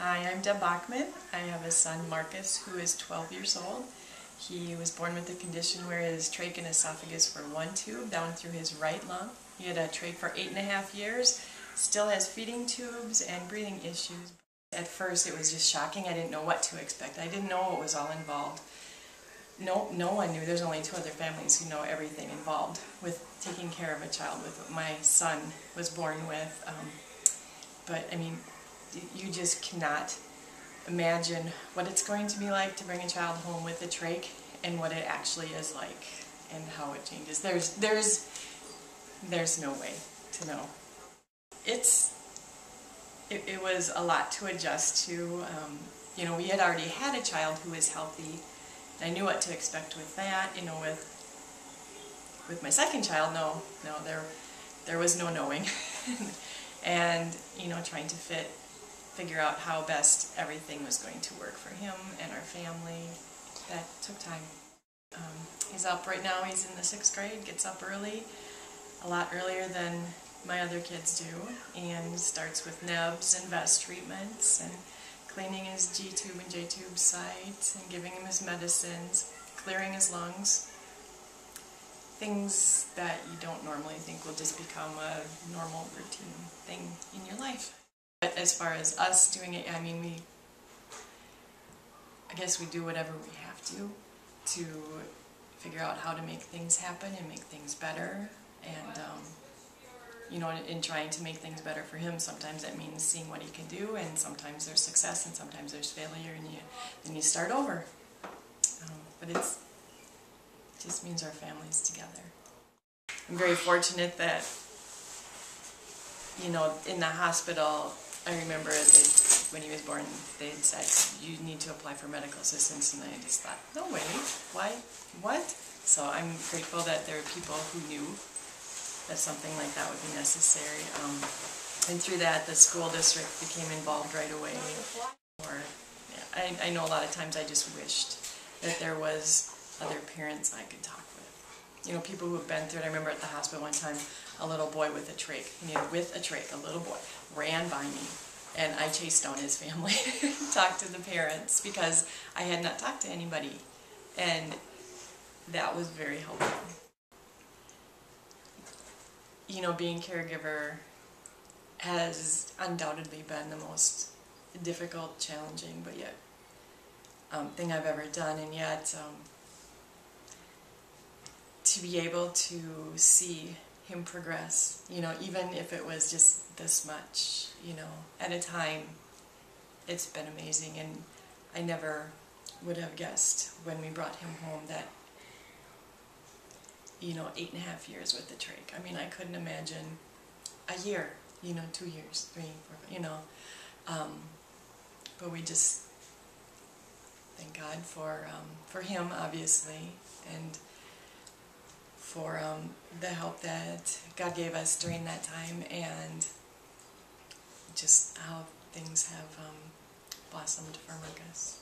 Hi, I'm Deb Bachman. I have a son, Marcus, who is 12 years old. He was born with a condition where his trach and esophagus were one tube down through his right lung. He had a trach for 8.5 years, still has feeding tubes and breathing issues. At first it was just shocking. I didn't know what to expect. I didn't know what was all involved. No one knew. There's only 2 other families who know everything involved with taking care of a child with what my son was born with. But I mean, you just cannot imagine what it's going to be like to bring a child home with a trach and what it actually is like and how it changes. There's no way to know. It was a lot to adjust to. You know, we had already had a child who was healthy. I knew what to expect with that. You know, with my second child, no, there was no knowing. And you know, trying to figure out how best everything was going to work for him and our family, that took time. He's up right now. He's in the 6th grade. Gets up early, a lot earlier than my other kids do, and starts with nebs and vest treatments and cleaning his G-tube and J-tube sites and giving him his medicines, clearing his lungs. Things that you don't normally think will just become a normal routine thing in your life. But as far as us doing it, I mean, I guess we do whatever we have to figure out how to make things happen and make things better. And you know, in trying to make things better for him, sometimes that means seeing what he can do, and sometimes there's success and sometimes there's failure, and then you start over. But it just means our family's together. I'm very fortunate that, you know, in the hospital, I remember when he was born, they had said, you need to apply for medical assistance, and I just thought, no way, why, what? So I'm grateful that there are people who knew that something like that would be necessary. And through that, the school district became involved right away. I know a lot of times I just wished that there was other parents I could talk with. You know, people who have been through it. I remember at the hospital one time, a little boy with a trach, a little boy, ran by me. And I chased down his family, talked to the parents, because I had not talked to anybody. And that was very helpful. You know, being caregiver has undoubtedly been the most difficult, challenging, but yet thing I've ever done. And yet, to be able to see him progress, you know, even if it was just this much, you know, at a time, it's been amazing. And I never would have guessed when we brought him home that, you know, 8.5 years with the trach. I mean, I couldn't imagine a year, you know, 2 years, 3, 4, you know. But we just thank God for him, obviously, and for the help that God gave us during that time, and just how things have blossomed for Marcus.